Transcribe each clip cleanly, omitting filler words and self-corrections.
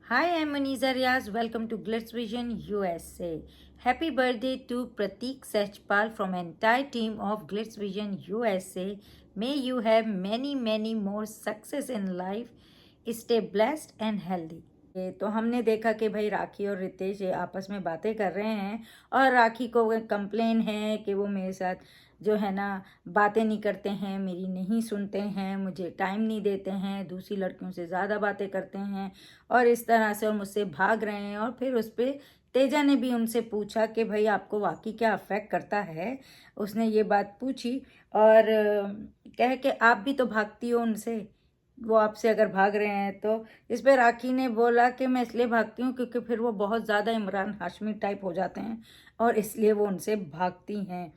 Hi, I'm Maniza Riaz. Welcome to Glitz Vision USA. Happy birthday to Pratik Sechpal from entire team of Glitz Vision USA. May you have many more success in life. Stay blessed and healthy. तो हमने देखा कि भाई राखी और रितेश ये आपस में बातें कर रहे हैं और राखी को कंप्लेन है कि वो मेरे साथ जो है ना बातें नहीं करते हैं, मेरी नहीं सुनते हैं, मुझे टाइम नहीं देते हैं, दूसरी लड़कियों से ज़्यादा बातें करते हैं और इस तरह से और मुझसे भाग रहे हैं। और फिर उस पर तेजा ने भी उनसे पूछा कि भाई आपको वाकई क्या अफेक्ट करता है। उसने ये बात पूछी और कह के आप भी तो भागती हो उनसे, वो आपसे अगर भाग रहे हैं तो। इस पे राखी ने बोला कि मैं इसलिए भागती हूँ क्योंकि फिर वो बहुत ज़्यादा इमरान हाशमी टाइप हो जाते हैं और इसलिए वो उनसे भागती हैं।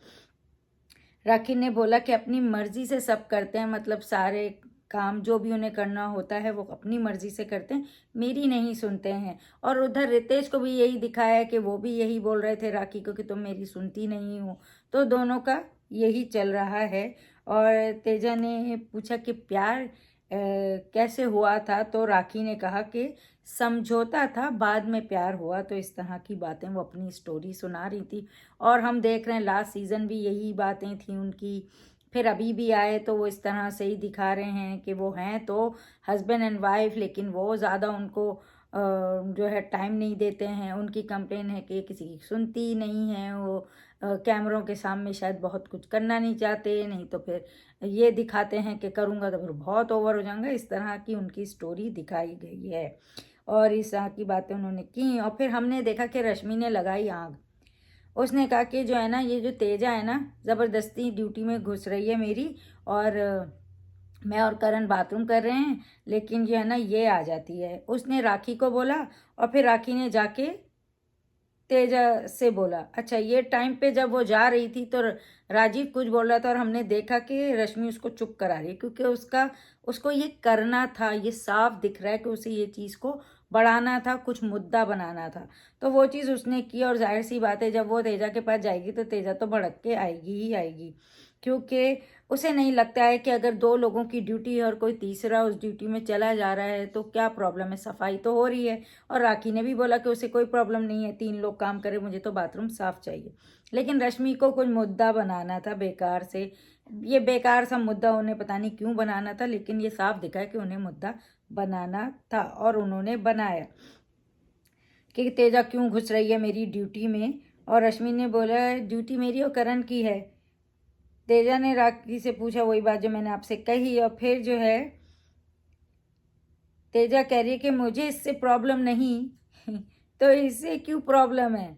राखी ने बोला कि अपनी मर्जी से सब करते हैं, मतलब सारे काम जो भी उन्हें करना होता है वो अपनी मर्जी से करते हैं, मेरी नहीं सुनते हैं। और उधर रितेश को भी यही दिखाया कि वो भी यही बोल रहे थे राखी को कि तुम मेरी सुनती नहीं हो। तो दोनों का यही चल रहा है। और तेजा ने पूछा कि प्यार कैसे हुआ था, तो राखी ने कहा कि समझौता था, बाद में प्यार हुआ। तो इस तरह की बातें वो अपनी स्टोरी सुना रही थी और हम देख रहे हैं लास्ट सीज़न भी यही बातें थी उनकी। फिर अभी भी आए तो वो इस तरह से ही दिखा रहे हैं कि वो हैं तो हस्बैंड एंड वाइफ, लेकिन वो ज़्यादा उनको जो है टाइम नहीं देते हैं। उनकी कंप्लेन है कि किसी की सुनती ही नहीं है, वो कैमरों के सामने शायद बहुत कुछ करना नहीं चाहते, नहीं तो फिर ये दिखाते हैं कि करूँगा तो फिर बहुत ओवर हो जाऊँगा। इस तरह की उनकी स्टोरी दिखाई गई है और इस तरह की बातें उन्होंने की। और फिर हमने देखा कि रश्मि ने लगाई आग। उसने कहा कि जो है ना ये जो तेजा है ना ज़बरदस्ती ड्यूटी में घुस रही है मेरी, और मैं और करण बाथरूम कर रहे हैं लेकिन जो है ना ये आ जाती है। उसने राखी को बोला और फिर राखी ने जाके तेजा से बोला। अच्छा, ये टाइम पे जब वो जा रही थी तो राजीव कुछ बोल रहा था और हमने देखा कि रश्मि उसको चुप करा रही है क्योंकि उसको ये करना था। ये साफ दिख रहा है कि उसे ये चीज़ को बढ़ाना था, कुछ मुद्दा बनाना था। तो वो चीज़ उसने की और जाहिर सी बात है जब वो तेजा के पास जाएगी तो तेजा तो भड़क के आएगी ही आएगी, क्योंकि उसे नहीं लगता है कि अगर दो लोगों की ड्यूटी है और कोई तीसरा उस ड्यूटी में चला जा रहा है तो क्या प्रॉब्लम है, सफाई तो हो रही है। और राखी ने भी बोला कि उसे कोई प्रॉब्लम नहीं है, 3 लोग काम करें, मुझे तो बाथरूम साफ चाहिए। लेकिन रश्मि को कुछ मुद्दा बनाना था बेकार से। ये बेकार सा मुद्दा उन्हें पता नहीं क्यों बनाना था, लेकिन ये साफ दिखा है कि उन्हें मुद्दा बनाना था और उन्होंने बनाया कि तेजा क्यों घुस रही है मेरी ड्यूटी में। और रश्मि ने बोला ड्यूटी मेरी और करण की है। तेजा ने राखी से पूछा वही बात जो मैंने आपसे कही, और फिर जो है तेजा कह रही है कि मुझे इससे प्रॉब्लम नहीं तो इससे क्यों प्रॉब्लम है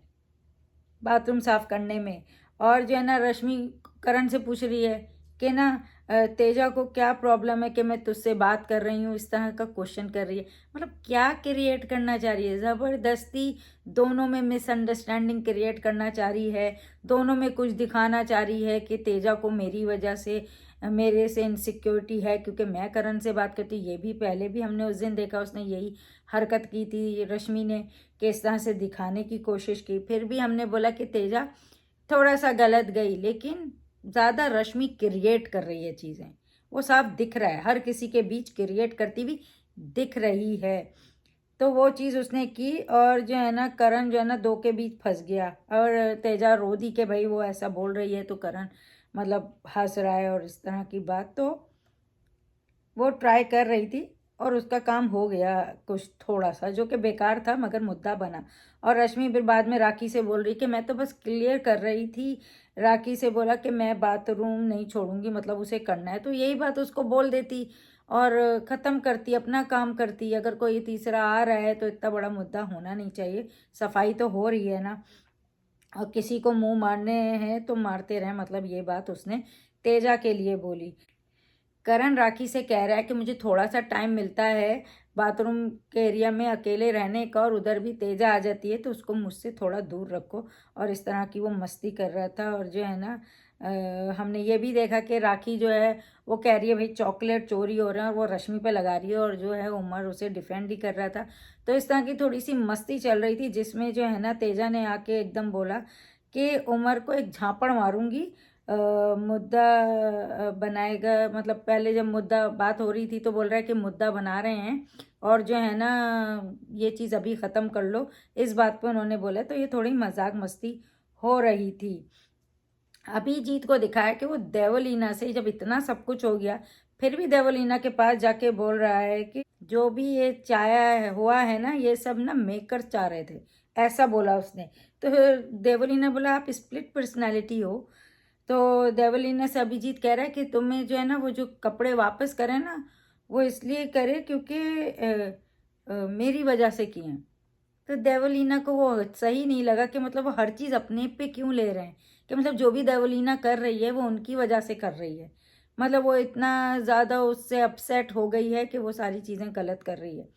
बाथरूम साफ करने में। और जो है ना रश्मि करण से पूछ रही है कि ना तेजा को क्या प्रॉब्लम है कि मैं तुझसे बात कर रही हूँ, इस तरह का क्वेश्चन कर रही है। मतलब क्या क्रिएट करना चाह रही है, ज़बरदस्ती दोनों में मिसअंडरस्टैंडिंग क्रिएट करना चाह रही है, दोनों में कुछ दिखाना चाह रही है कि तेजा को मेरी वजह से मेरे से इनसिक्योरिटी है क्योंकि मैं करण से बात करती। ये भी पहले भी हमने उस दिन देखा उसने यही हरकत की थी रश्मि ने, कि इस तरह से दिखाने की कोशिश की। फिर भी हमने बोला कि तेजा थोड़ा सा गलत गई, लेकिन ज़्यादा रश्मि क्रिएट कर रही है चीज़ें, वो साफ दिख रहा है, हर किसी के बीच क्रिएट करती हुई दिख रही है। तो वो चीज़ उसने की और जो है ना करण जो है ना दो के बीच फंस गया और तेजा रो दी कि भाई वो ऐसा बोल रही है तो करण मतलब हंस रहा है और इस तरह की बात। तो वो ट्राई कर रही थी और उसका काम हो गया कुछ थोड़ा सा, जो कि बेकार था मगर मुद्दा बना। और रश्मि फिर बाद में राखी से बोल रही कि मैं तो बस क्लियर कर रही थी। राखी से बोला कि मैं बाथरूम नहीं छोड़ूंगी, मतलब उसे करना है, तो यही बात उसको बोल देती और ख़त्म करती, अपना काम करती। अगर कोई तीसरा आ रहा है तो इतना बड़ा मुद्दा होना नहीं चाहिए, सफाई तो हो रही है ना। और किसी को मुंह मारने हैं तो मारते रहें, मतलब ये बात उसने तेजा के लिए बोली। करण राखी से कह रहा है कि मुझे थोड़ा सा टाइम मिलता है बाथरूम के एरिया में अकेले रहने का और उधर भी तेजा आ जाती है तो उसको मुझसे थोड़ा दूर रखो। और इस तरह की वो मस्ती कर रहा था। और जो है ना हमने ये भी देखा कि राखी जो है वो कह रही है भाई चॉकलेट चोरी हो रहा है और वो रश्मि पे लगा रही है, और जो है उमर उसे डिफेंड ही कर रहा था। तो इस तरह की थोड़ी सी मस्ती चल रही थी जिसमें जो है ना तेजा ने आके एकदम बोला कि उमर को एक झापड़ मारूंगी। मुद्दा बनाएगा, मतलब पहले जब मुद्दा बात हो रही थी तो बोल रहा है कि मुद्दा बना रहे हैं और जो है ना ये चीज़ अभी ख़त्म कर लो, इस बात पे उन्होंने बोला। तो ये थोड़ी मजाक मस्ती हो रही थी। अभिजीत को दिखाया कि वो देवलीना से जब इतना सब कुछ हो गया, फिर भी देवलीना के पास जाके बोल रहा है कि जो भी ये हुआ है ना, ये सब ना मेकर चाह रहे थे, ऐसा बोला उसने। तो फिर देवलीना बोला आप स्प्लिट पर्सनालिटी हो। तो देवलीना से अभिजीत कह रहा है कि तुम्हें जो है ना वो जो कपड़े वापस करें ना, वो इसलिए करे क्योंकि मेरी वजह से किए हैं। तो देवलीना को वो सही नहीं लगा कि मतलब वो हर चीज़ अपने पे क्यों ले रहे हैं, कि मतलब जो भी देवलीना कर रही है वो उनकी वजह से कर रही है। मतलब वो इतना ज़्यादा उससे अपसेट हो गई है कि वो सारी चीज़ें गलत कर रही है।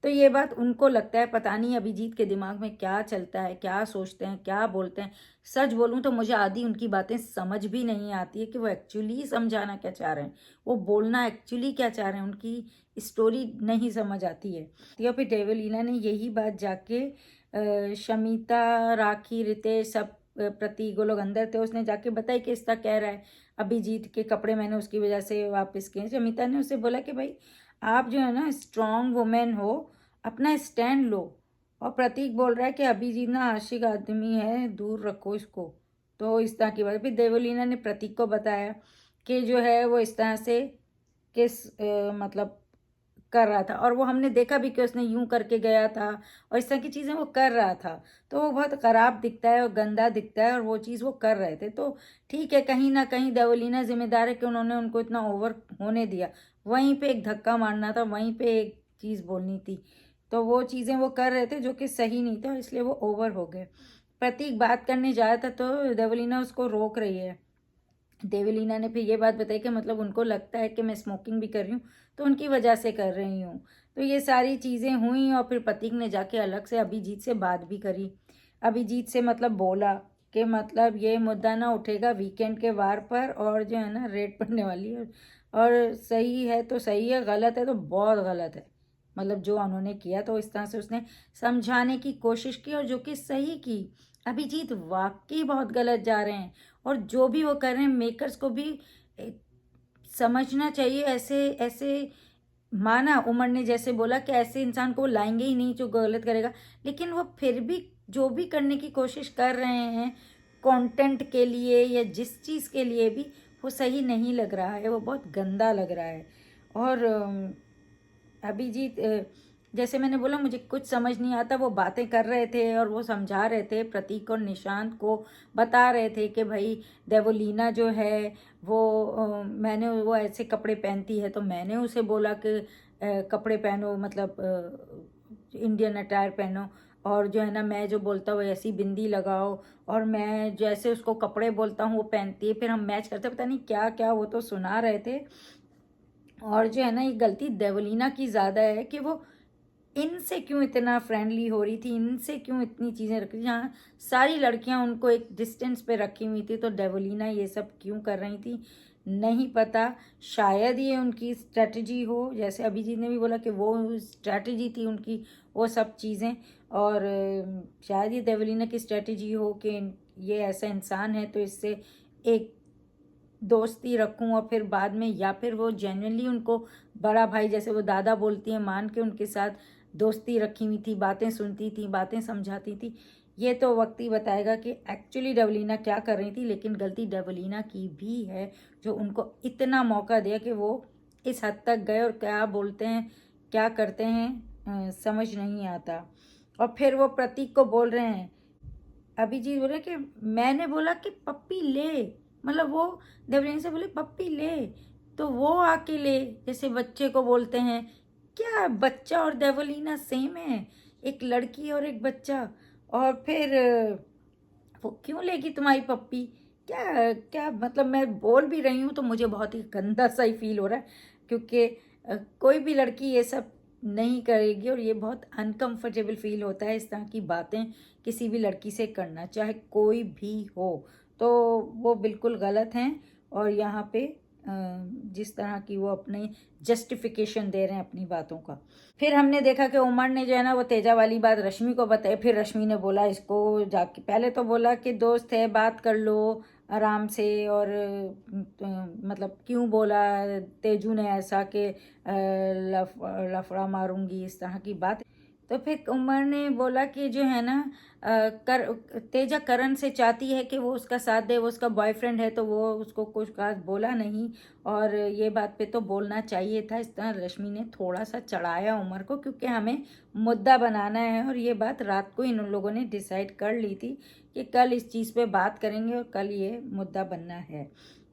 तो ये बात उनको लगता है, पता नहीं अभिजीत के दिमाग में क्या चलता है, क्या सोचते हैं, क्या बोलते हैं। सच बोलूं तो मुझे आधी उनकी बातें समझ भी नहीं आती है कि वो एक्चुअली समझाना क्या चाह रहे हैं, वो बोलना एक्चुअली क्या चाह रहे हैं, उनकी स्टोरी नहीं समझ आती है। तो फिर देवलीना ने यही बात जाके शमिता, राखी, रितेश, सब प्रतीक वो लोग अंदर थे, उसने जाके बताई कि इसका कह रहा है अभिजीत के कपड़े मैंने उसकी वजह से वापस किए। शमिता ने उसे बोला कि भाई आप जो है ना स्ट्रॉन्ग वुमेन हो, अपना स्टैंड लो। और प्रतीक बोल रहा है कि अभिजीत ना आशिक आदमी है, दूर रखो इसको। तो इस तरह की बात फिर देवलीना ने प्रतीक को बताया कि जो है वो इस तरह से किस मतलब कर रहा था, और वो हमने देखा भी कि उसने यूं करके गया था और इस तरह की चीज़ें वो कर रहा था। तो वो बहुत ख़राब दिखता है और गंदा दिखता है, और वो चीज़ वो कर रहे थे। तो ठीक है, कहीं ना कहीं देवलीना जिम्मेदार है कि उन्होंने उनको इतना ओवर होने दिया। वहीं पे एक धक्का मारना था, वहीं पे एक चीज़ बोलनी थी। तो वो चीज़ें वो कर रहे थे जो कि सही नहीं था, इसलिए वो ओवर हो गए। प्रतीक बात करने जाया था तो देवलीना उसको रोक रही है। देवलीना ने फिर ये बात बताई कि मतलब उनको लगता है कि मैं स्मोकिंग भी कर रही हूँ, तो उनकी वजह से कर रही हूँ। तो ये सारी चीज़ें हुई, और फिर प्रतीक ने जाके अलग से अभिजीत से बात भी करी। अभिजीत से मतलब बोला कि मतलब ये मुद्दा ना उठेगा वीकेंड के वार पर, और जो है ना रेड पड़ने वाली है। और सही है तो सही है, गलत है तो बहुत गलत है, मतलब जो उन्होंने किया। तो इस तरह से उसने समझाने की कोशिश की, और जो कि सही की। अभिजीत वाकई बहुत गलत जा रहे हैं, और जो भी वो कर रहे हैं मेकर्स को भी ए, समझना चाहिए। ऐसे ऐसे माना उमर ने जैसे बोला कि ऐसे इंसान को वो लाएंगे ही नहीं जो गलत करेगा, लेकिन वो फिर भी जो भी करने की कोशिश कर रहे हैं कंटेंट के लिए या जिस चीज़ के लिए भी, वो सही नहीं लग रहा है, वो बहुत गंदा लग रहा है। और अभिजीत जैसे मैंने बोला मुझे कुछ समझ नहीं आता, वो बातें कर रहे थे और वो समझा रहे थे प्रतीक और निशांत को, बता रहे थे कि भाई देवलीना जो है वो मैंने वो ऐसे कपड़े पहनती है तो मैंने उसे बोला कि कपड़े पहनो, मतलब इंडियन अटायर पहनो, और जो है ना मैं जो बोलता हूँ ऐसी बिंदी लगाओ, और मैं जैसे उसको कपड़े बोलता हूँ वो पहनती है, फिर हम मैच करते, पता नहीं क्या क्या वो तो सुना रहे थे। और जो है ना ये गलती देवलीना की ज़्यादा है कि वो इनसे क्यों इतना फ्रेंडली हो रही थी, इनसे क्यों इतनी चीज़ें रख रही थी। जहाँ सारी लड़कियां उनको एक डिस्टेंस पे रखी हुई थी, तो डेवलीना ये सब क्यों कर रही थी नहीं पता। शायद ये उनकी स्ट्रेटजी हो, जैसे अभिजीत ने भी बोला कि वो स्ट्रेटजी थी उनकी वो सब चीज़ें। और शायद ये देवलीना की स्ट्रेटजी हो कि ये ऐसा इंसान है तो इससे एक दोस्ती रखूं, और फिर बाद में या फिर वो जेन्युइनली उनको बड़ा भाई जैसे वो दादा बोलती हैं मान के उनके साथ दोस्ती रखी हुई थी, बातें सुनती थी, बातें समझाती थी। ये तो वक्त ही बताएगा कि एक्चुअली डेवलीना क्या कर रही थी। लेकिन गलती डेवलीना की भी है जो उनको इतना मौका दिया कि वो इस हद तक गए, और क्या बोलते हैं क्या करते हैं समझ नहीं आता। और फिर वो प्रतीक को बोल रहे हैं, अभिजीत बोले कि मैंने बोला कि पप्पी ले, मतलब वो देवलीना से बोले पप्पी ले, तो वो आके ले, जैसे बच्चे को बोलते हैं। क्या बच्चा और देवलीना सेम है, एक लड़की और एक बच्चा। और फिर वो क्यों लेगी तुम्हारी पप्पी, क्या क्या मतलब मैं बोल भी रही हूँ तो मुझे बहुत ही गंदा सा ही फील हो रहा है, क्योंकि कोई भी लड़की ये सब नहीं करेगी, और ये बहुत अनकंफर्टेबल फील होता है इस तरह की बातें किसी भी लड़की से करना, चाहे कोई भी हो। तो वो बिल्कुल गलत हैं, और यहाँ पे जिस तरह की वो अपने जस्टिफिकेशन दे रहे हैं अपनी बातों का। फिर हमने देखा कि उमर ने जो है ना वो तेजा वाली बात रश्मि को बताई। फिर रश्मि ने बोला इसको जाके, पहले तो बोला कि दोस्त है बात कर लो, आराम से। और मतलब क्यों बोला तेजू ने ऐसा कि लफड़ा मारूंगी, इस तरह की बात। तो फिर उमर ने बोला कि जो है ना तेजा करण से चाहती है कि वो उसका साथ दे, वो उसका बॉयफ्रेंड है, तो वो उसको कुछ खास बोला नहीं, और ये बात पे तो बोलना चाहिए था। इस तरह रश्मि ने थोड़ा सा चढ़ाया उमर को, क्योंकि हमें मुद्दा बनाना है, और ये बात रात को इन लोगों ने डिसाइड कर ली थी कि कल इस चीज़ पे बात करेंगे और कल ये मुद्दा बनना है।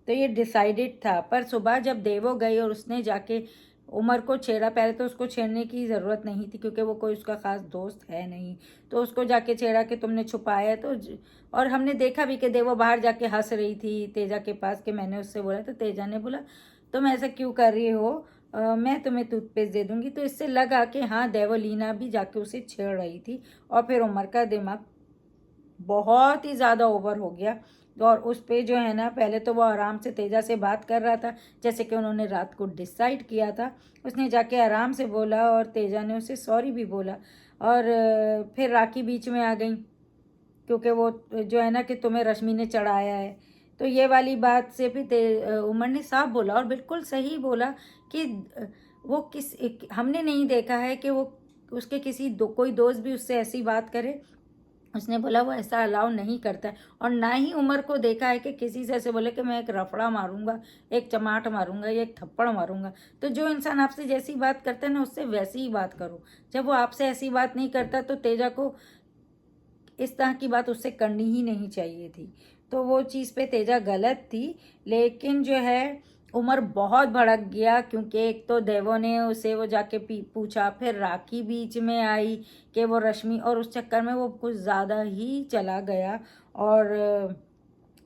तो ये डिसाइडेड था। पर सुबह जब देवो गई और उसने जाके उमर को छेड़ा, पहले तो उसको छेड़ने की ज़रूरत नहीं थी क्योंकि वो कोई उसका ख़ास दोस्त है नहीं, तो उसको जाके छेड़ा कि तुमने छुपाया। तो और हमने देखा भी कि देवो बाहर जाके हंस रही थी तेजा के पास कि मैंने उससे बोला, तो तेजा ने बोला तुम ऐसा क्यों कर रही हो, मैं तुम्हें टूथपेस्ट दे दूंगी। तो इससे लगा कि हाँ देवलीना भी जाके उसे छेड़ रही थी, और फिर उमर का दिमाग बहुत ही ज़्यादा ओवर हो गया। और उस पे जो है ना, पहले तो वो आराम से तेजा से बात कर रहा था जैसे कि उन्होंने रात को डिसाइड किया था। उसने जाके आराम से बोला और तेजा ने उसे सॉरी भी बोला। और फिर राखी बीच में आ गई क्योंकि वो जो है ना कि तुम्हें रश्मि ने चढ़ाया है। तो ये वाली बात से भी उमर ने साफ बोला और बिल्कुल सही बोला कि वो हमने नहीं देखा है कि वो उसके कोई दोस्त भी उससे ऐसी बात करे। उसने बोला वो ऐसा अलाउ नहीं करता है, और ना ही उमर को देखा है कि किसी से ऐसे बोले कि मैं एक रफड़ा मारूंगा, एक चमाट मारूंगा या एक थप्पड़ मारूंगा। तो जो इंसान आपसे जैसी बात करता है ना, उससे वैसी ही बात करो। जब वो आपसे ऐसी बात नहीं करता तो तेजा को इस तरह की बात उससे करनी ही नहीं चाहिए थी। तो वो चीज़ पे तेजा गलत थी। लेकिन जो है उमर बहुत भड़क गया, क्योंकि एक तो देवो ने उसे वो जाके पूछा, फिर राखी बीच में आई कि वो रश्मि, और उस चक्कर में वो कुछ ज़्यादा ही चला गया। और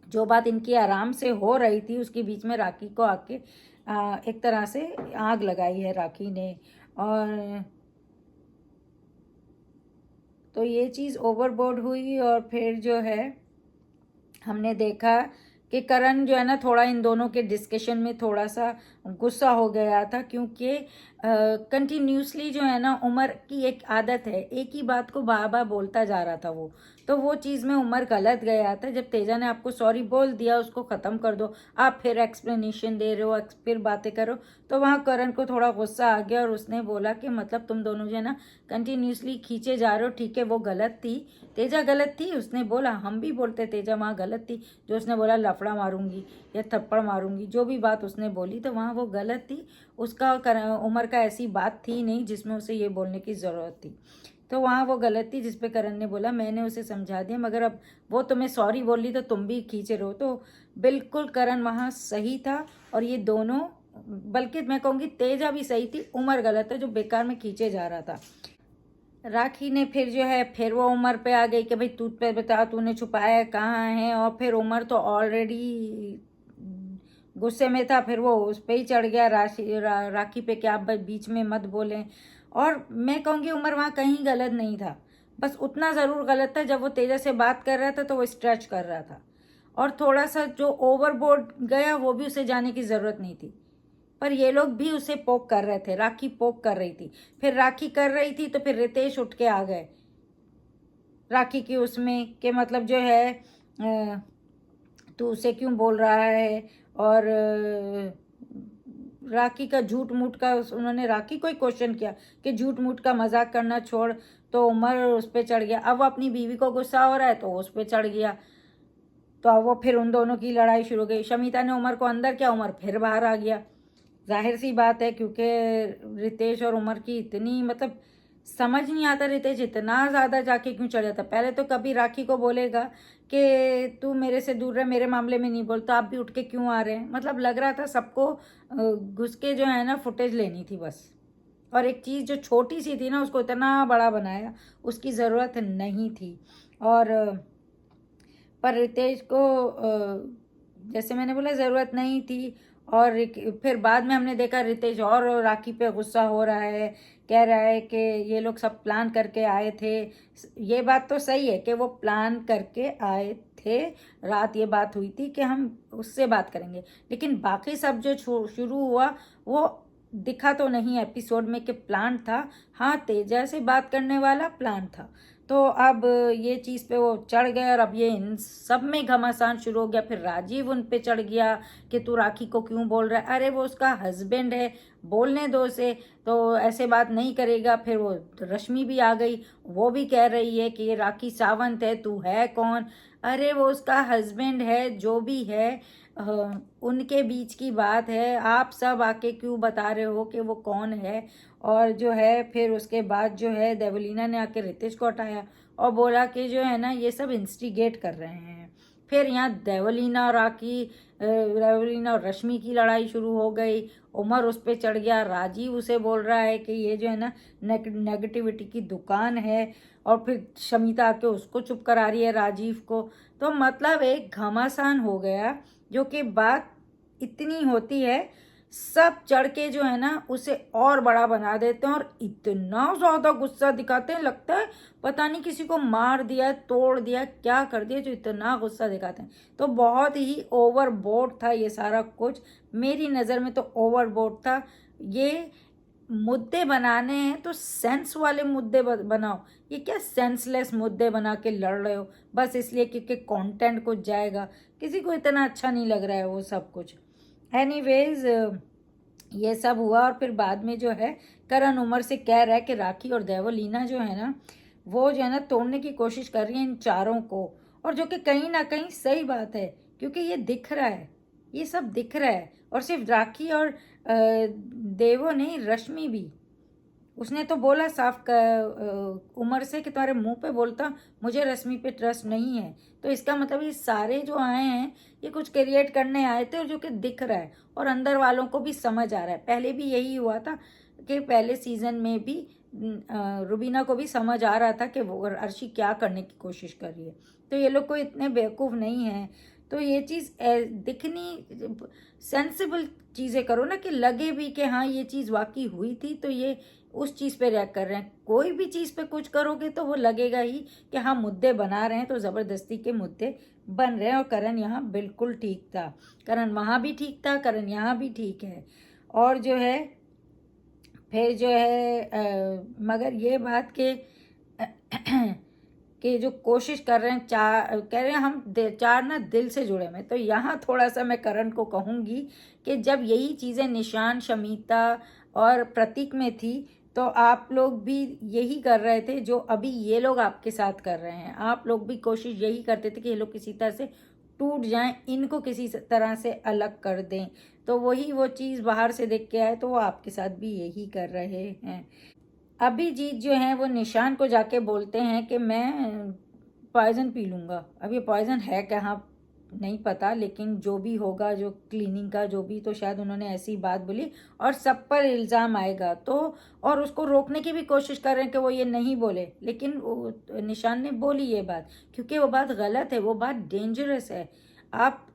जो बात इनकी आराम से हो रही थी उसके बीच में राखी को आके एक तरह से आग लगाई है राखी ने। और तो ये चीज़ ओवरबोर्ड हुई। और फिर जो है हमने देखा कि करण जो है ना थोड़ा इन दोनों के डिस्कशन में थोड़ा सा गुस्सा हो गया था, क्योंकि कंटिन्यूसली जो है ना उमर की एक आदत है, एक ही बात को बार बार बोलता जा रहा था वो। तो वो चीज़ में उमर गलत गया था। जब तेजा ने आपको सॉरी बोल दिया, उसको ख़त्म कर दो, आप फिर एक्सप्लेनेशन दे रहे हो, फिर बातें करो। तो वहाँ करण को थोड़ा गुस्सा आ गया और उसने बोला कि मतलब तुम दोनों जो है ना कंटिन्यूसली खींचे जा रहे हो। ठीक है वो गलत थी, तेजा गलत थी, उसने बोला, हम भी बोलते तेजा वहाँ गलत थी। जो उसने बोला लफड़ा मारूंगी या थप्पड़ मारूंगी, जो भी बात उसने बोली, तो वहाँ वो गलत थी। उसका उमर का ऐसी बात थी नहीं जिसमें उसे ये बोलने की ज़रूरत थी। तो वहाँ वो गलत थी जिस पे करण ने बोला मैंने उसे समझा दिया, मगर अब वो तुम्हें सॉरी बोली तो तुम भी खींचे रहो। तो बिल्कुल करण वहाँ सही था, और ये दोनों, बल्कि मैं कहूँगी तेजा भी सही थी, उमर गलत है जो बेकार में खींचे जा रहा था। राखी ने फिर जो है फिर वो उमर पे आ गई कि भाई तू पे बता, तूने छुपाया कहाँ है। और फिर उमर तो ऑलरेडी गुस्से में था, फिर वो उस पर ही चढ़ गया राखी पे कि आप बीच में मत बोलें। और मैं कहूँगी उमर वहाँ कहीं गलत नहीं था, बस उतना ज़रूर गलत था जब वो तेजा से बात कर रहा था तो वो स्ट्रेच कर रहा था, और थोड़ा सा जो ओवरबोर्ड गया वो भी उसे जाने की ज़रूरत नहीं थी। पर ये लोग भी उसे पोक कर रहे थे, राखी पोक कर रही थी, फिर राखी कर रही थी तो फिर रितेश उठ के आ गए राखी की उसमें कि मतलब जो है तू उसे क्यों बोल रहा है। और राखी का झूठ मूठ का उन्होंने राखी को ही क्वेश्चन किया कि झूठ मूठ का मजाक करना छोड़। तो उमर उस पर चढ़ गया। अब वो अपनी बीवी को गुस्सा हो रहा है तो उस पर चढ़ गया। तो अब वो फिर उन दोनों की लड़ाई शुरू हो गई। शमिता ने उमर को अंदर किया, उमर फिर बाहर आ गया। जाहिर सी बात है क्योंकि रितेश और उमर की इतनी मतलब समझ नहीं आता रितेश इतना ज़्यादा जाके क्यों चढ़ जाता। पहले तो कभी राखी को बोलेगा कि तू मेरे से दूर रह, मेरे मामले में नहीं बोल, तो आप भी उठ के क्यों आ रहे हैं। मतलब लग रहा था सबको घुस के जो है ना फुटेज लेनी थी बस। और एक चीज़ जो छोटी सी थी ना उसको इतना बड़ा बनाया, उसकी ज़रूरत नहीं थी। और पर रितेश को जैसे मैंने बोला ज़रूरत नहीं थी। और फिर बाद में हमने देखा रितेश और राखी पे गुस्सा हो रहा है, कह रहा है कि ये लोग सब प्लान करके आए थे। ये बात तो सही है कि वो प्लान करके आए थे, रात ये बात हुई थी कि हम उससे बात करेंगे, लेकिन बाकी सब जो शुरू हुआ वो दिखा तो नहीं एपिसोड में कि प्लान था, हाँ तेजा से बात करने वाला प्लान था। तो अब ये चीज़ पे वो चढ़ गए और अब ये इन सब में घमासान शुरू हो गया। फिर राजीव उन पे चढ़ गया कि तू राखी को क्यों बोल रहा है, अरे वो उसका हस्बैंड है, बोलने दो उसे, तो ऐसे बात नहीं करेगा। फिर वो रश्मि भी आ गई, वो भी कह रही है कि ये राखी सावंत है, तू है कौन, अरे वो उसका हस्बैंड है, जो भी है उनके बीच की बात है, आप सब आके क्यों बता रहे हो कि वो कौन है। और जो है फिर उसके बाद जो है देवलीना ने आके रितेश को हटाया और बोला कि जो है ना ये सब इंस्टिगेट कर रहे हैं। फिर यहाँ देवलीना और रश्मि की लड़ाई शुरू हो गई। उमर उस पर चढ़ गया, राजीव उसे बोल रहा है कि ये जो है ना नेगेटिविटी की दुकान है, और फिर शमिता आके उसको चुप करा रही है राजीव को। तो मतलब एक घमासान हो गया, जो कि बात इतनी होती है सब चढ़ के जो है ना उसे और बड़ा बना देते हैं और इतना ज़्यादा गुस्सा दिखाते हैं, लगता है पता नहीं किसी को मार दिया, तोड़ दिया, क्या कर दिया, जो इतना गुस्सा दिखाते हैं। तो बहुत ही ओवरबोर्ड था ये सारा कुछ, मेरी नज़र में तो ओवरबोर्ड था। ये मुद्दे बनाने हैं तो सेंस वाले मुद्दे बनाओ, ये क्या सेंसलेस मुद्दे बना के लड़ रहे हो बस इसलिए क्योंकि कंटेंट कुछ जाएगा। किसी को इतना अच्छा नहीं लग रहा है वो सब कुछ। एनीवेज ये सब हुआ और फिर बाद में जो है करण उमर से कह रहा है कि राखी और देवलीना जो है ना वो जो है ना तोड़ने की कोशिश कर रही है इन चारों को, और जो कि कहीं ना कहीं सही बात है क्योंकि ये दिख रहा है, ये सब दिख रहा है। और सिर्फ राखी और देवो नहीं, रश्मि भी, उसने तो बोला साफ उमर से कि तुम्हारे मुंह पे बोलता मुझे रश्मि पे ट्रस्ट नहीं है। तो इसका मतलब ये सारे जो आए हैं ये कुछ क्रिएट करने आए थे, और जो कि दिख रहा है और अंदर वालों को भी समझ आ रहा है। पहले भी यही हुआ था कि पहले सीजन में भी रुबीना को भी समझ आ रहा था कि वो अर्शी क्या करने की कोशिश कर रही है। तो ये लोग कोई इतने बेवकूफ़ नहीं हैं। तो ये चीज़ दिखनी, सेंसिबल चीज़ें करो ना कि लगे भी कि हाँ ये चीज़ वाकई हुई थी, तो ये उस चीज़ पे रिएक्ट कर रहे हैं। कोई भी चीज़ पे कुछ करोगे तो वो लगेगा ही कि हाँ मुद्दे बना रहे हैं, तो ज़बरदस्ती के मुद्दे बन रहे हैं। और करण यहाँ बिल्कुल ठीक था, करण वहाँ भी ठीक था, करण यहाँ भी ठीक है। और जो है फिर जो है मगर ये बात कि जो कोशिश कर रहे हैं, चार कह रहे हैं हम चार ना दिल से जुड़े हुए। तो यहाँ थोड़ा सा मैं करण को कहूँगी कि जब यही चीज़ें निशान, शमीता और प्रतीक में थी तो आप लोग भी यही कर रहे थे जो अभी ये लोग आपके साथ कर रहे हैं। आप लोग भी कोशिश यही करते थे कि ये लोग किसी तरह से टूट जाएं, इनको किसी तरह से अलग कर दें। तो वही वो चीज़ बाहर से देख के आए तो वो आपके साथ भी यही कर रहे हैं। अभिजीत जो हैं वो निशान को जाके बोलते हैं कि मैं पॉइज़न पी लूँगा। अब ये पॉइज़न है कहाँ नहीं पता, लेकिन जो भी होगा, जो क्लीनिंग का जो भी, तो शायद उन्होंने ऐसी बात बोली और सब पर इल्ज़ाम आएगा। तो और उसको रोकने की भी कोशिश कर रहे हैं कि वो ये नहीं बोले, लेकिन निशान ने बोली ये बात क्योंकि वो बात गलत है, वो बात डेंजरस है। आप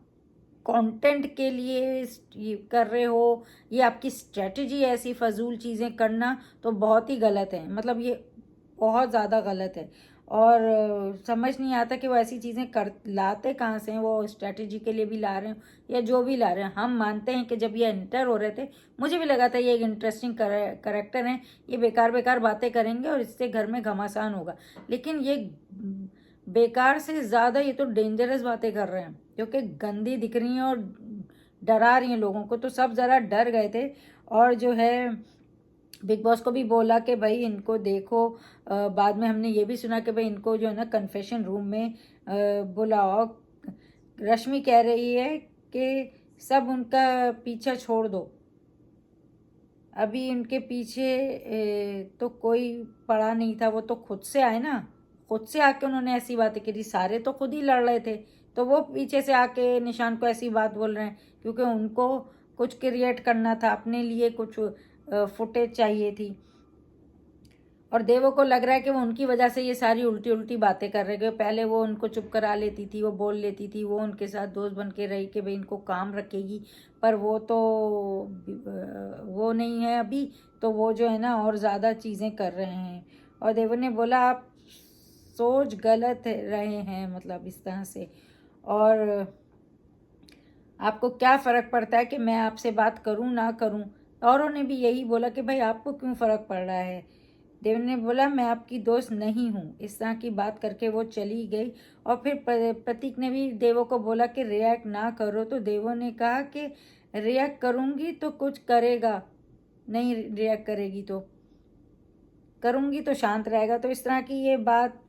कंटेंट के लिए ये कर रहे हो, ये आपकी स्ट्रेटजी है ऐसी फजूल चीज़ें करना, तो बहुत ही गलत है। मतलब ये बहुत ज़्यादा गलत है। और समझ नहीं आता कि वो ऐसी चीज़ें कर लाते कहाँ से हैं, वो स्ट्रेटजी के लिए भी ला रहे हैं या जो भी ला रहे हैं। हम मानते हैं कि जब ये एंटर हो रहे थे मुझे भी लगा था ये एक इंटरेस्टिंग करेक्टर हैं, ये बेकार बेकार बातें करेंगे और इससे घर में घमासान होगा, लेकिन ये बेकार से ज़्यादा ये तो डेंजरस बातें कर रहे हैं जो कि गंदी दिख रही हैं और डरा रही हैं लोगों को। तो सब ज़रा डर गए थे। और जो है बिग बॉस को भी बोला कि भाई इनको देखो, बाद में हमने ये भी सुना कि भाई इनको जो है ना कन्फेशन रूम में बुलाओ। रश्मि कह रही है कि सब उनका पीछा छोड़ दो, अभी उनके पीछे तो कोई पड़ा नहीं था, वो तो खुद से आए ना, खुद से आके उन्होंने ऐसी बातें करी। सारे तो खुद ही लड़ रहे थे, तो वो पीछे से आके निशान को ऐसी बात बोल रहे हैं क्योंकि उनको कुछ क्रिएट करना था, अपने लिए कुछ फुटेज चाहिए थी। और देवो को लग रहा है कि वो उनकी वजह से ये सारी उल्टी उल्टी बातें कर रहे हैं। पहले वो उनको चुप करा लेती थी, वो बोल लेती थी, वो उनके साथ दोस्त बन के रही कि भाई इनको काम रखेगी, पर वो तो वो नहीं है अभी। तो वो जो है ना और ज़्यादा चीज़ें कर रहे हैं। और देवो ने बोला आप सोच गलत रहे हैं, मतलब इस तरह से। और आपको क्या फ़र्क पड़ता है कि मैं आपसे बात करूं ना करूं, औरों ने भी यही बोला कि भाई आपको क्यों फ़र्क पड़ रहा है। देव ने बोला मैं आपकी दोस्त नहीं हूँ, इस तरह की बात करके वो चली गई। और फिर प्रतीक ने भी देवो को बोला कि रिएक्ट ना करो, तो देवो ने कहा कि रिएक्ट करूँगी तो कुछ करेगा, नहीं रिएक्ट करेगी तो करूँगी तो शांत रहेगा। तो इस तरह की ये बात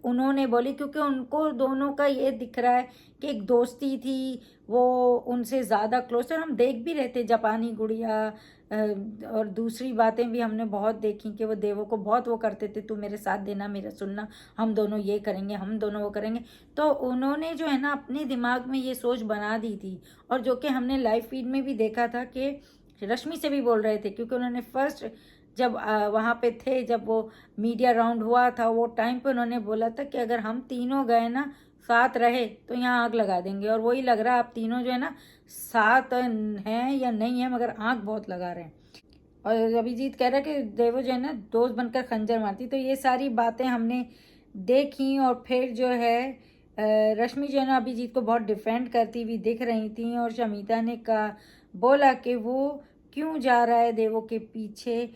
उन्होंने बोली, क्योंकि उनको दोनों का ये दिख रहा है कि एक दोस्ती थी, वो उनसे ज़्यादा क्लोज थे। और हम देख भी रहे थे जापानी गुड़िया और दूसरी बातें भी हमने बहुत देखी कि वो देवों को बहुत वो करते थे, तू मेरे साथ देना, मेरा सुनना, हम दोनों ये करेंगे, हम दोनों वो करेंगे। तो उन्होंने जो है ना अपने दिमाग में ये सोच बना दी थी। और जो कि हमने लाइव फीड में भी देखा था कि रश्मि से भी बोल रहे थे, क्योंकि उन्होंने फर्स्ट जब वहाँ पे थे, जब वो मीडिया राउंड हुआ था, वो टाइम पे उन्होंने बोला था कि अगर हम तीनों गए ना, साथ रहे, तो यहाँ आग लगा देंगे। और वही लग रहा है, आप तीनों जो है ना साथ हैं या नहीं है, मगर आग बहुत लगा रहे हैं। और अभिजीत कह रहा है कि देवो जो है ना दोस्त बनकर खंजर मारती। तो ये सारी बातें हमने देखी। और फिर जो है रश्मि जो है ना अभिजीत को बहुत डिफेंड करती हुई दिख रही थी। और शमिता ने कहा, बोला कि वो क्यों जा रहा है देवो के पीछे,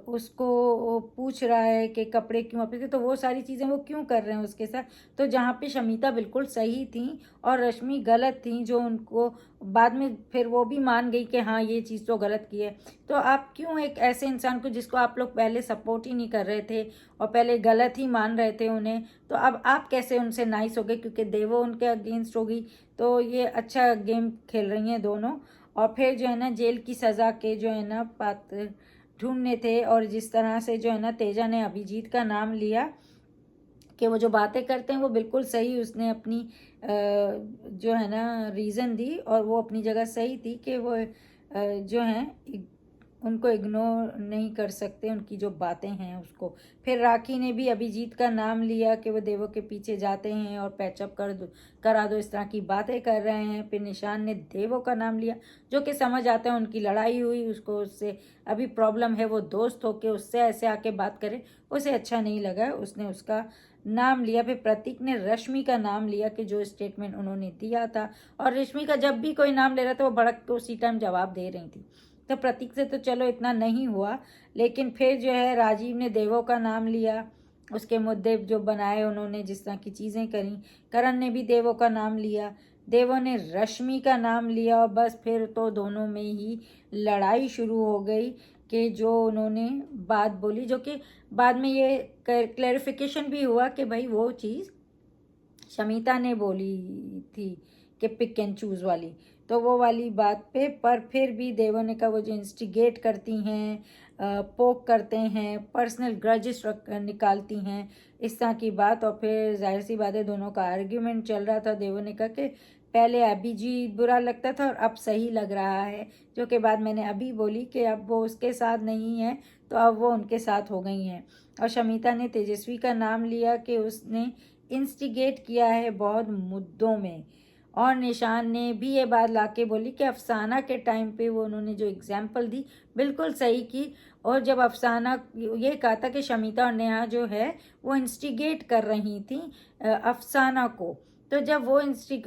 उसको वो पूछ रहा है कि कपड़े क्यों अपने, तो वो सारी चीज़ें वो क्यों कर रहे हैं उसके साथ। तो जहाँ पे शमिता बिल्कुल सही थी और रश्मि गलत थी, जो उनको बाद में फिर वो भी मान गई कि हाँ ये चीज़ तो गलत की है। तो आप क्यों एक ऐसे इंसान को, जिसको आप लोग पहले सपोर्ट ही नहीं कर रहे थे और पहले गलत ही मान रहे थे उन्हें, तो अब आप कैसे उनसे नाइस हो गए, क्योंकि देवो उनके अगेंस्ट होगी। तो ये अच्छा गेम खेल रही हैं दोनों। और फिर जो है ना जेल की सज़ा के जो है ना पात्र ढूंढने थे। और जिस तरह से जो है ना तेजा ने अभिजीत का नाम लिया कि वो जो बातें करते हैं वो बिल्कुल सही, उसने अपनी जो है ना रीज़न दी और वो अपनी जगह सही थी कि वो जो हैं उनको इग्नोर नहीं कर सकते, उनकी जो बातें हैं उसको। फिर राखी ने भी अभिजीत का नाम लिया कि वो देवो के पीछे जाते हैं और पैचअप करा दो, इस तरह की बातें कर रहे हैं। फिर निशान ने देवो का नाम लिया, जो कि समझ आता है उनकी लड़ाई हुई, उसको उससे अभी प्रॉब्लम है, वो दोस्त होके उससे ऐसे आके बात करे, उसे अच्छा नहीं लगा, उसने उसका नाम लिया। फिर प्रतीक ने रश्मि का नाम लिया कि जो स्टेटमेंट उन्होंने दिया था। और रश्मि का जब भी कोई नाम ले रहा था वो भड़क के उसी टाइम जवाब दे रही थी। तो प्रतीक से तो चलो इतना नहीं हुआ, लेकिन फिर जो है राजीव ने देवो का नाम लिया, उसके मुद्दे जो बनाए उन्होंने, जिस तरह की चीज़ें करी। करण ने भी देवो का नाम लिया, देवो ने रश्मि का नाम लिया। और बस फिर तो दोनों में ही लड़ाई शुरू हो गई कि जो उन्होंने बात बोली, जो कि बाद में ये क्लैरिफिकेशन भी हुआ कि भाई वो चीज़ शमिता ने बोली थी कि पिक एंड चूज़ वाली, तो वो वाली बात पे। पर फिर भी देवो ने कहा वो जो इंस्टिगेट करती हैं, पोक करते हैं, पर्सनल ग्रजेस निकालती हैं, इस तरह की बात। और फिर जाहिर सी बात है दोनों का आर्ग्यूमेंट चल रहा था। देवो ने कहा कि पहले अभिजीत बुरा लगता था और अब सही लग रहा है, जो कि बात मैंने अभी बोली कि अब वो उसके साथ नहीं है, तो अब वो उनके साथ हो गई हैं। और शमिता ने तेजस्वी का नाम लिया कि उसने इंस्टिगेट किया है बहुत मुद्दों में। और निशान ने भी ये बात लाके बोली कि अफसाना के टाइम पे वो उन्होंने जो एग्जाम्पल दी बिल्कुल सही की। और जब अफसाना ये कहा था कि शमिता और नेहा जो है वो इंस्टिगेट कर रही थी अफसाना को, तो जब वो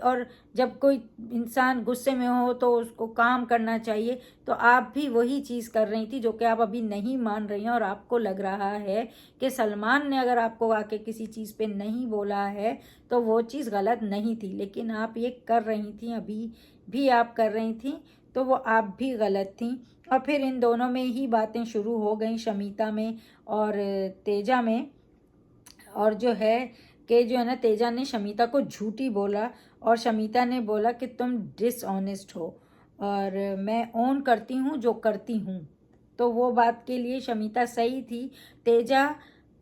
और जब कोई इंसान गुस्से में हो तो उसको काम करना चाहिए, तो आप भी वही चीज़ कर रही थी, जो कि आप अभी नहीं मान रही हैं। और आपको लग रहा है कि सलमान ने अगर आपको आके किसी चीज़ पे नहीं बोला है तो वो चीज़ गलत नहीं थी, लेकिन आप ये कर रही थी, अभी भी आप कर रही थी, तो वो आप भी गलत थी। और फिर इन दोनों में ही बातें शुरू हो गई, शमिता में और तेजा में। और जो है कि जो है ना तेजा ने शमिता को झूठी बोला और शमिता ने बोला कि तुम डिसऑनेस्ट हो और मैं ओन करती हूँ जो करती हूँ। तो वो बात के लिए शमिता सही थी। तेजा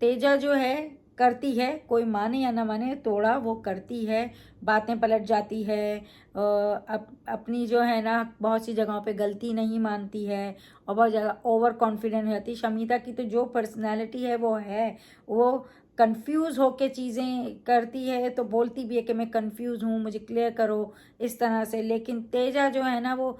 तेजा जो है करती है, कोई माने या ना माने, तोड़ा वो करती है, बातें पलट जाती है, अपनी जो है ना बहुत सी जगहों पे गलती नहीं मानती है और बहुत ज़्यादा ओवर कॉन्फिडेंट हो जाती है। शमिता की तो जो पर्सनैलिटी है वो है, वो कंफ्यूज होके चीज़ें करती है, तो बोलती भी है कि मैं कंफ्यूज हूँ, मुझे क्लियर करो, इस तरह से। लेकिन तेजा जो है ना वो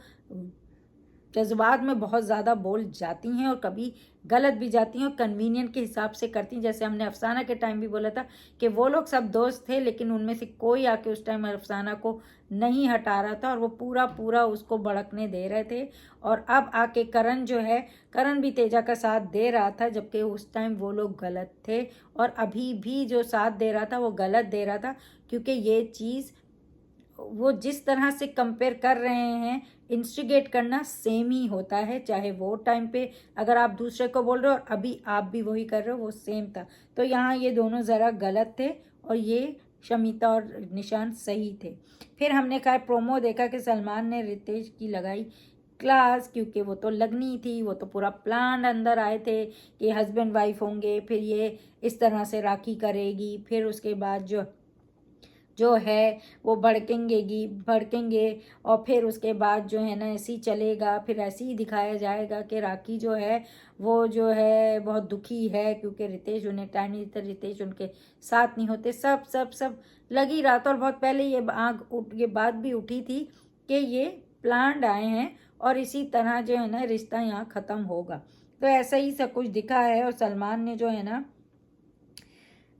जज्बात में बहुत ज़्यादा बोल जाती हैं और कभी गलत भी जाती हैं और कन्वीनियंट के हिसाब से करती हैं। जैसे हमने अफसाना के टाइम भी बोला था कि वो लोग सब दोस्त थे, लेकिन उनमें से कोई आके उस टाइम अफसाना को नहीं हटा रहा था और वो पूरा पूरा उसको भड़कने दे रहे थे। और अब आके करण जो है, करण भी तेजा का साथ दे रहा था, जबकि उस टाइम वो लोग गलत थे। और अभी भी जो साथ दे रहा था वो गलत दे रहा था, क्योंकि ये चीज़ वो जिस तरह से कंपेयर कर रहे हैं, इंस्टिगेट करना सेम ही होता है, चाहे वो टाइम पे अगर आप दूसरे को बोल रहे हो और अभी आप भी वही कर रहे हो, वो सेम था। तो यहाँ ये दोनों ज़रा गलत थे और ये शमिता और निशान सही थे। फिर हमने कहा प्रोमो देखा कि सलमान ने रितेश की लगाई क्लास, क्योंकि वो तो लगनी थी, वो तो पूरा प्लान अंदर आए थे कि हस्बैंड वाइफ होंगे, फिर ये इस तरह से राखी करेगी, फिर उसके बाद जो है वो भड़केंगे और फिर उसके बाद जो है ना ऐसे ही चलेगा, फिर ऐसे ही दिखाया जाएगा कि राखी जो है वो जो है बहुत दुखी है क्योंकि रितेश उन्हें टाइम नहीं देता, रितेश उनके साथ नहीं होते, सब सब सब लग ही रहा था। और बहुत पहले ये बात भी उठी थी कि ये प्लान्ड आए हैं और इसी तरह जो है ना रिश्ता यहाँ ख़त्म होगा। तो ऐसा ही सब कुछ दिखा है। और सलमान ने जो है ना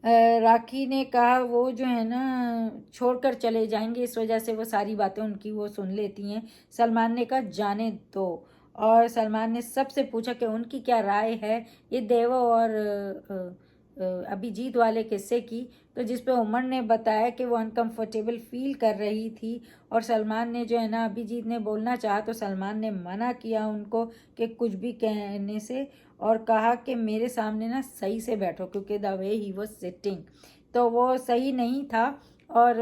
राखी ने कहा वो जो है ना छोड़कर चले जाएंगे, इस वजह से वो सारी बातें उनकी वो सुन लेती हैं। सलमान ने कहा जाने दो, और सलमान ने सबसे पूछा कि उनकी क्या राय है ये देवो और अभिजीत वाले किस्से की। तो जिस पे उमर ने बताया कि वो अनकंफर्टेबल फील कर रही थी और सलमान ने जो है ना अभिजीत ने बोलना चाहा तो सलमान ने मना किया उनको कि कुछ भी कहने से, और कहा कि मेरे सामने ना सही से बैठो, क्योंकि the way he was sitting तो वो सही नहीं था। और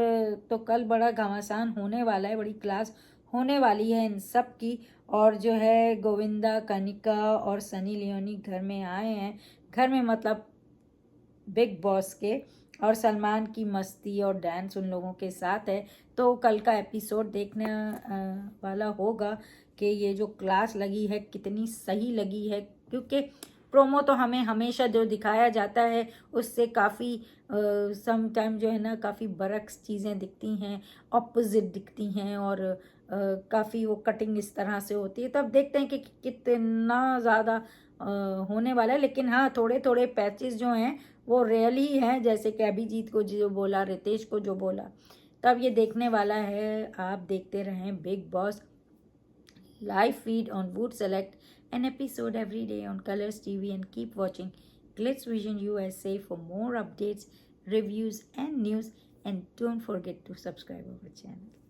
तो कल बड़ा घमासान होने वाला है, बड़ी क्लास होने वाली है इन सब की। और जो है गोविंदा, कनिका और सनी लियोनी घर में आए हैं, घर में मतलब बिग बॉस के, और सलमान की मस्ती और डांस उन लोगों के साथ है। तो कल का एपिसोड देखने वाला होगा कि ये जो क्लास लगी है कितनी सही लगी है, क्योंकि प्रोमो तो हमें हमेशा जो दिखाया जाता है उससे काफ़ी सम टाइम जो है ना काफ़ी बरक्स चीज़ें दिखती हैं, ऑपोजिट दिखती हैं, और काफ़ी वो कटिंग इस तरह से होती है। तो अब देखते हैं कि कितना ज़्यादा होने वाला है। लेकिन हाँ, थोड़े थोड़े पैचेस जो हैं वो रियल ही हैं, जैसे कि अभिजीत को जो बोला, रितेश को जो बोला। तब ये देखने वाला है। आप देखते रहें big boss live feed on Wood Select, an episode every day on Colors TV, and keep watching Glitz Vision USA for more updates, reviews, and news. And don't forget to subscribe our channel.